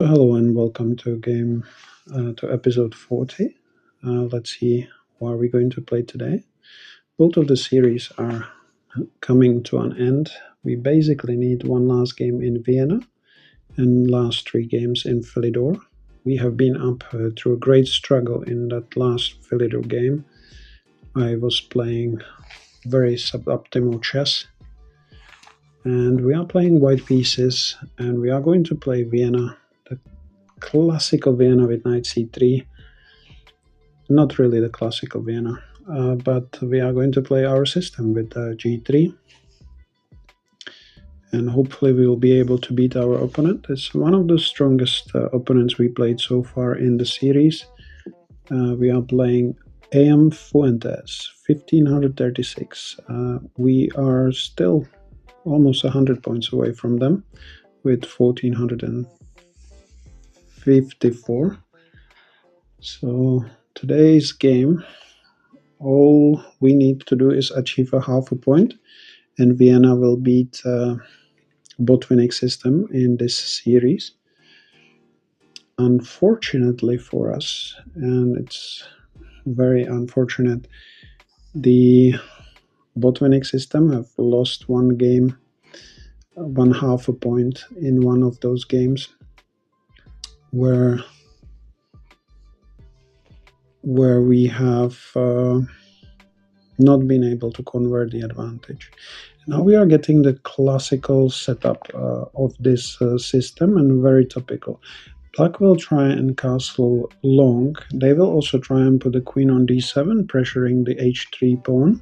Hello and welcome to episode 40. Let's see what we're going to play today. Both of the series are coming to an end. We basically need one last game in Vienna and last three games in Philidor. We have been up through a great struggle in that last Philidor game. I was playing very suboptimal chess, and we are playing white pieces, and we are going to play Vienna, classical Vienna with knight c3. Not really the classical Vienna, but we are going to play our system with g3. And hopefully we will be able to beat our opponent. It's one of the strongest opponents we played so far in the series. We are playing AM Fuentes, 1536. We are still almost 100 points away from them with 1454. So today's game, all we need to do is achieve a half a point, and Vienna will beat Botvinnik system in this series. Unfortunately for us, and it's very unfortunate, the Botvinnik system have lost one game, one half a point in one of those games where we have not been able to convert the advantage. Now we are getting the classical setup of this system, and very topical. Black will try and castle long. They will also try and put the queen on d7, pressuring the h3 pawn.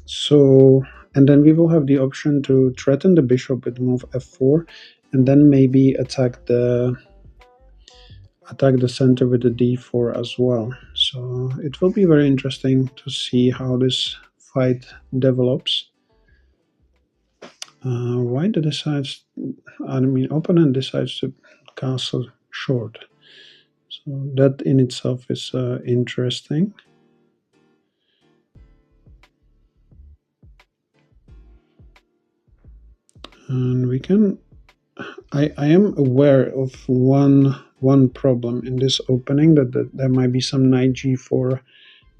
So, and then we will have the option to threaten the bishop with move f4, and then maybe attack the center with the d4 as well. So it will be very interesting to see how this fight develops. White decides, opponent decides to castle short. So that in itself is interesting. And we can, I am aware of one problem in this opening, that there might be some knight g4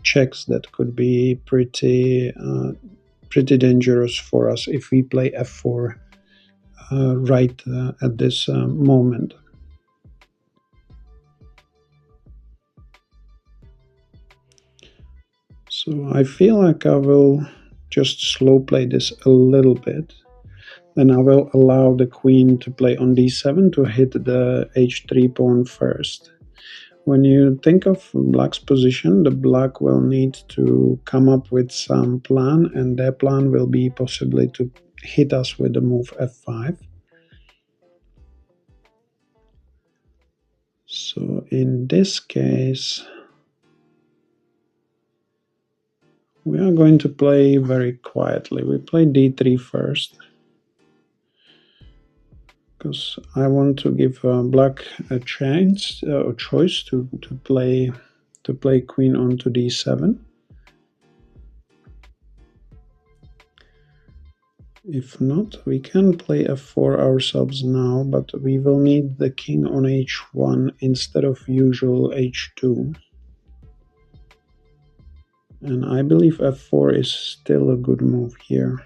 checks that could be pretty dangerous for us if we play f4 right at this moment. So I feel like I will just slow play this a little bit. Then I will allow the queen to play on d7 to hit the h3 pawn first. When you think of black's position, the black will need to come up with some plan, and their plan will be possibly to hit us with the move f5. So in this case, we are going to play very quietly. We play d3 first, because I want to give black a chance or choice to play queen onto d7. If not, we can play f4 ourselves now, but we will need the king on h1 instead of usual h2. And I believe f4 is still a good move here.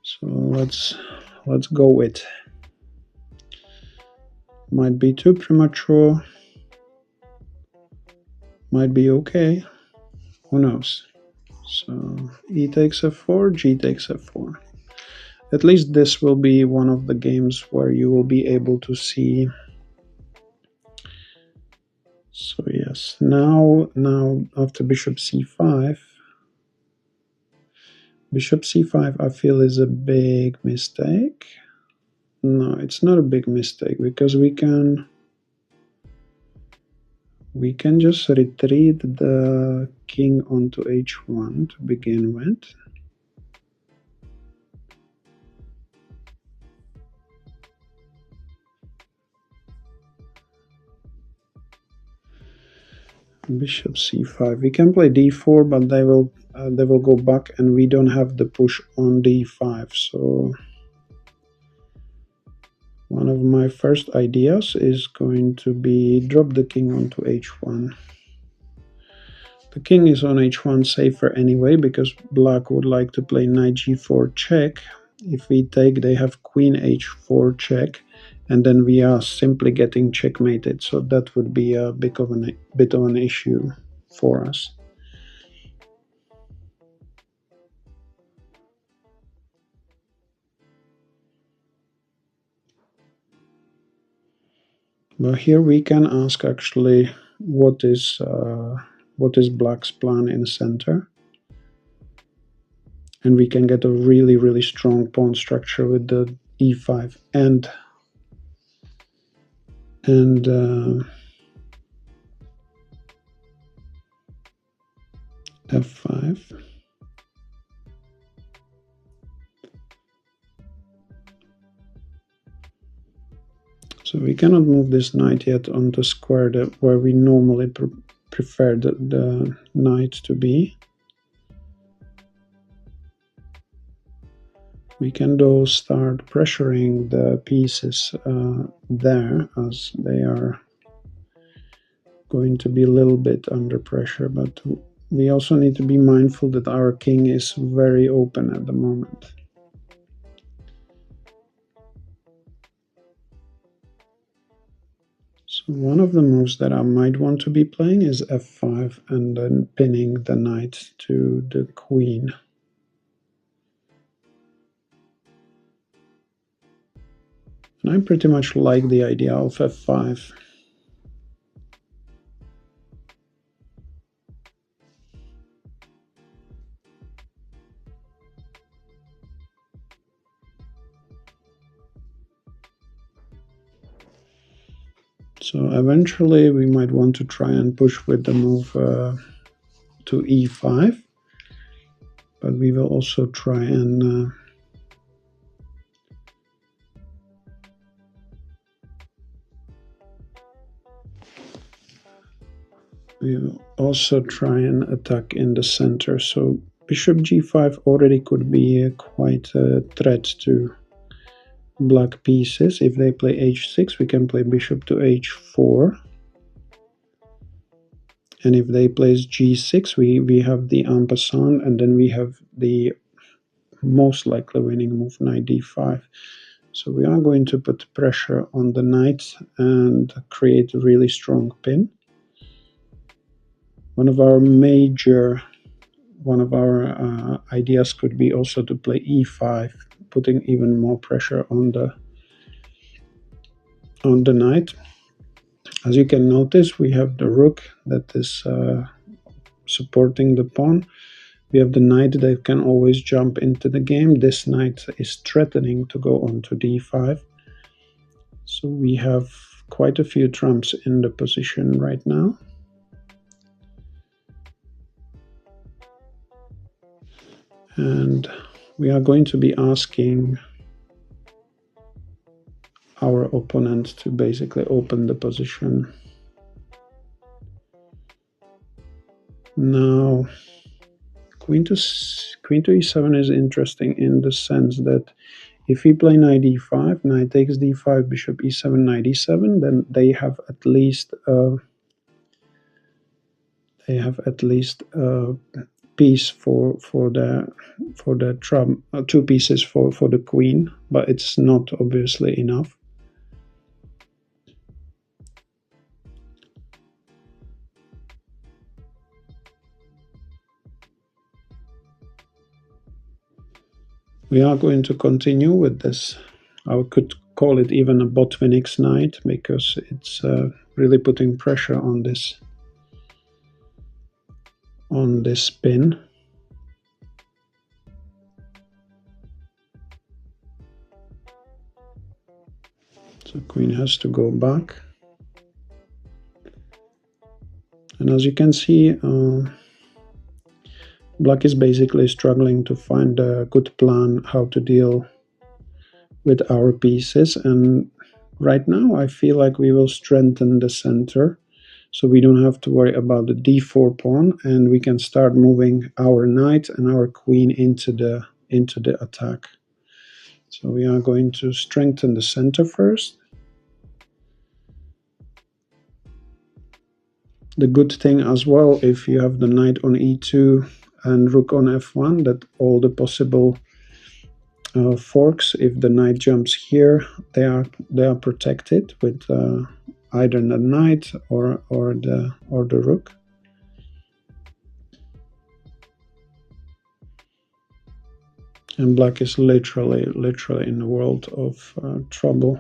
So let's go with. Might be too premature. Might be okay. Who knows? So e takes f4, g takes f4. At least this will be one of the games where you will be able to see. So yes, now after bishop c5, I feel is a big mistake. No, it's not a big mistake, because we can just retreat the king onto h1 to begin with. Bishop c5. We can play d4, but they will go back, and we don't have the push on d5. So one of my first ideas is going to be drop the king onto h1. The king is on h1 safer anyway, because black would like to play knight g4 check. If we take, they have queen h4 check, and then we are simply getting checkmated. So that would be a bit of an issue for us. But here we can ask actually what is black's plan in the center. And we can get a really, really strong pawn structure with the e5 and f5. So we cannot move this knight yet on the square where we normally prefer the knight to be. We can though start pressuring the pieces there, as they are going to be a little bit under pressure, but we also need to be mindful that our king is very open at the moment. So one of the moves that I might want to be playing is f5 and then pinning the knight to the queen. And I pretty much like the idea of f5. So eventually we might want to try and push with the move to e5, but we will also try and we will also try and attack in the center. So bishop g5 already could be quite a threat to black pieces. If they play h6, we can play bishop to h4. And if they play g6, we have the en passant, and then we have the most likely winning move, knight d5. So we are going to put pressure on the knight and create a really strong pin. One of our ideas could be also to play e5, putting even more pressure on the knight. As you can notice, we have the rook that is supporting the pawn. We have the knight that can always jump into the game. This knight is threatening to go on to d5. So we have quite a few trumps in the position right now. And we are going to be asking our opponent to basically open the position. Now, queen to e7 is interesting in the sense that if we play knight e5, knight takes d5, bishop e7, knight e7, then they have at least piece for the trump, two pieces for the queen, but it's not obviously enough. We are going to continue with this. I could call it even a Botvinnik's knight, because it's really putting pressure on this pin. So queen has to go back. And as you can see, black is basically struggling to find a good plan how to deal with our pieces. And right now I feel like we will strengthen the center, so we don't have to worry about the d4 pawn, and we can start moving our knight and our queen into the attack. So we are going to strengthen the center first. The good thing as well, if you have the knight on e2 and rook on f1, that all the possible forks, if the knight jumps here, they are protected with either the knight or the rook. And black is literally in a world of trouble.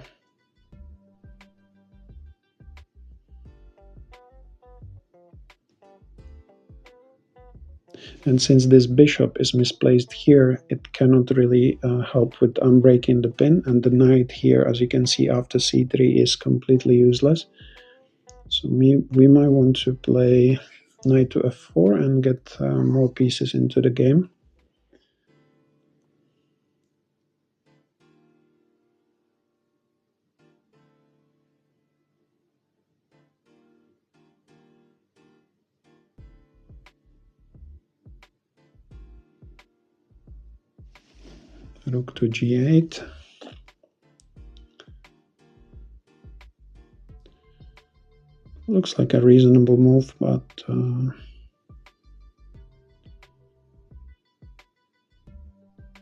And since this bishop is misplaced here, it cannot really help with unbreaking the pin. And the knight here, as you can see, after c3 is completely useless. So we might want to play knight to f4 and get more pieces into the game. Rook to g8. Looks like a reasonable move, but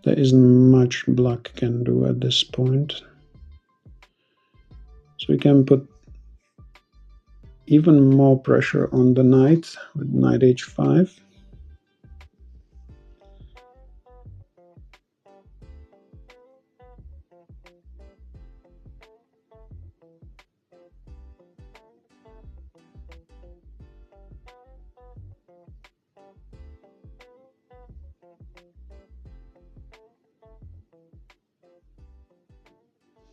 there isn't much black can do at this point. So we can put even more pressure on the knight with knight h5.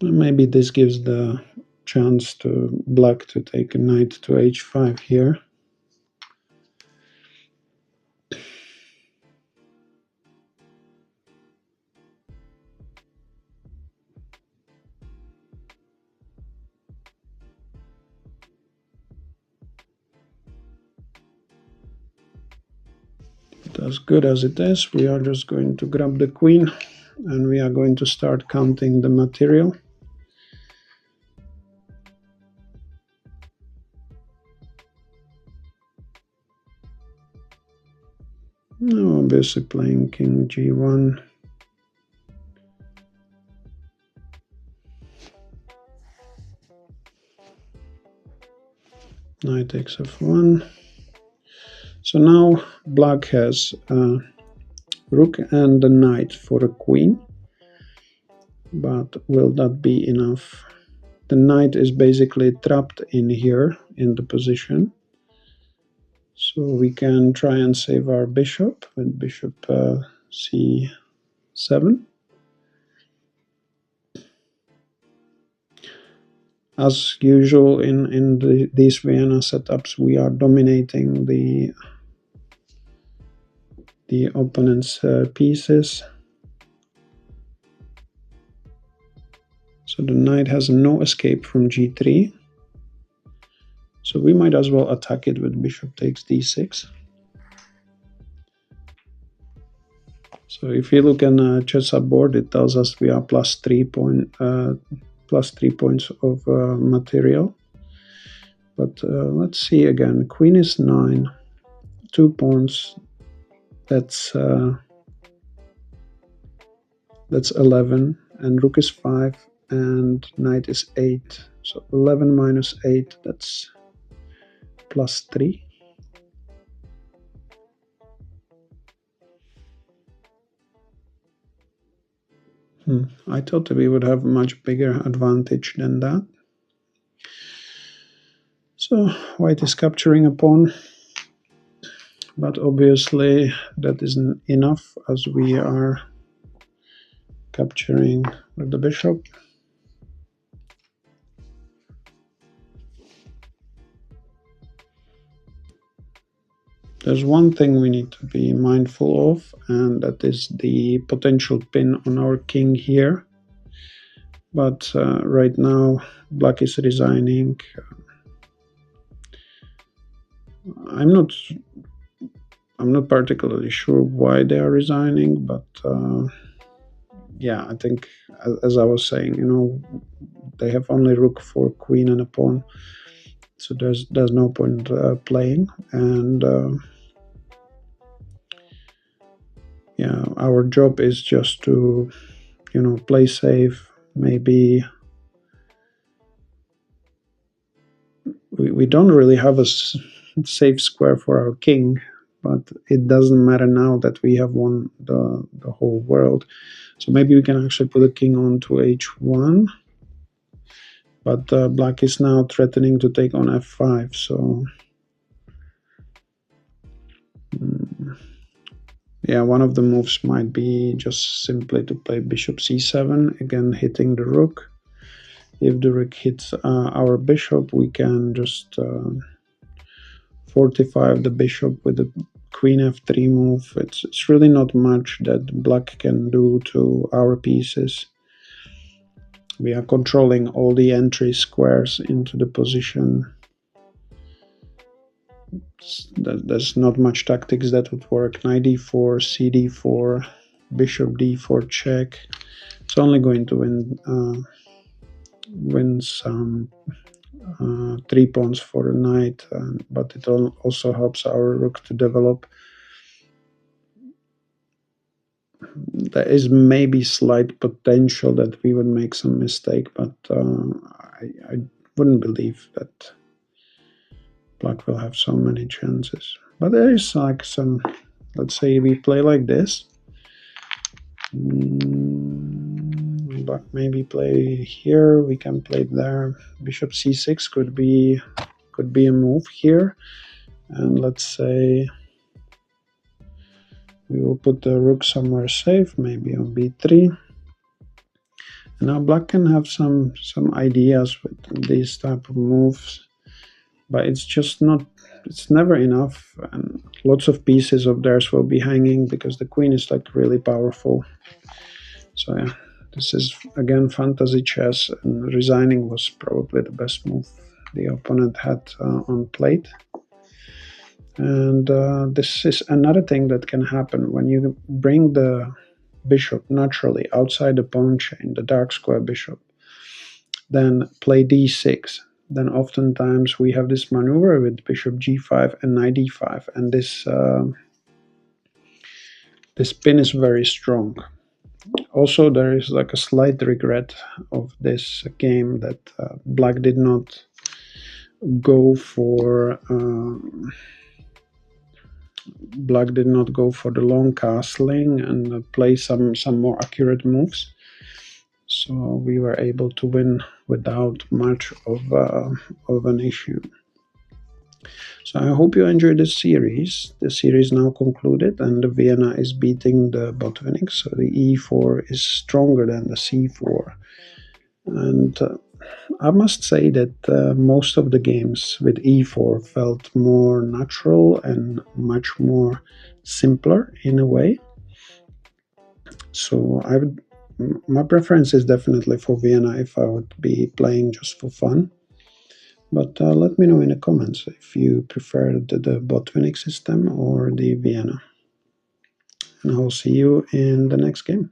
Maybe this gives the chance to black to take a knight to h5 here. But as good as it is, we are just going to grab the queen and we are going to start counting the material. Now obviously playing king g1. Knight takes f1. So now black has rook and the knight for a queen. But will that be enough? The knight is basically trapped in here in the position. So we can try and save our bishop with bishop c7. As usual in these Vienna setups, we are dominating the opponent's pieces. So the knight has no escape from g3. So we might as well attack it with bishop takes d6. So if you look on a ChessUp board, it tells us we are plus 3 points of material. But let's see again. Queen is 9, 2 pawns. That's 11, and rook is 5, and knight is 8. So 11 minus 8, that's plus 3. I thought that we would have a much bigger advantage than that. So white is capturing a pawn, but obviously that isn't enough as we are capturing with the bishop. There's one thing we need to be mindful of, and that is the potential pin on our king here. But right now, black is resigning. I'm not particularly sure why they are resigning, but yeah, I think as I was saying, they have only rook for queen and a pawn, so there's no point playing. And yeah, our job is just to play safe. Maybe we don't really have a safe square for our king, but it doesn't matter now that we have won the whole world. So maybe we can actually put a king on to h1, but black is now threatening to take on f5. So yeah, one of the moves might be just simply to play bishop c7, again hitting the rook. If the rook hits our bishop, we can just fortify the bishop with the queen f3 move. It's really not much that black can do to our pieces. We are controlling all the entry squares into the position. There's not much tactics that would work. Knight d4, cd4, bishop d4 check. It's only going to win some 3 pawns for the knight, but it also helps our rook to develop. There is maybe slight potential that we would make some mistake, but I wouldn't believe that black will have so many chances. But there is like some, let's say we play like this. Black maybe play here, we can play there. Bishop c6 could be a move here. And let's say we will put the rook somewhere safe, maybe on b3. And now black can have some ideas with these type of moves, but it's just not, it's never enough, and lots of pieces of theirs will be hanging because the queen is like really powerful. So yeah, this is again fantasy chess, and resigning was probably the best move the opponent had on plate. And this is another thing that can happen when you bring the bishop naturally outside the pawn chain, the dark square bishop, then play d6. Then oftentimes we have this maneuver with bishop g5 and knight d5, and this pin is very strong. Also, there is like a slight regret of this game that black did not go for the long castling and play some more accurate moves. So we were able to win without much of an issue. So I hope you enjoyed this series. The series now concluded, and the Vienna is beating the Botvinnik, so the e4 is stronger than the c4. And I must say that most of the games with e4 felt more natural and much more simpler in a way. So my preference is definitely for Vienna if I would be playing just for fun. But let me know in the comments if you prefer the Botvinnik system or the Vienna. And I'll see you in the next game.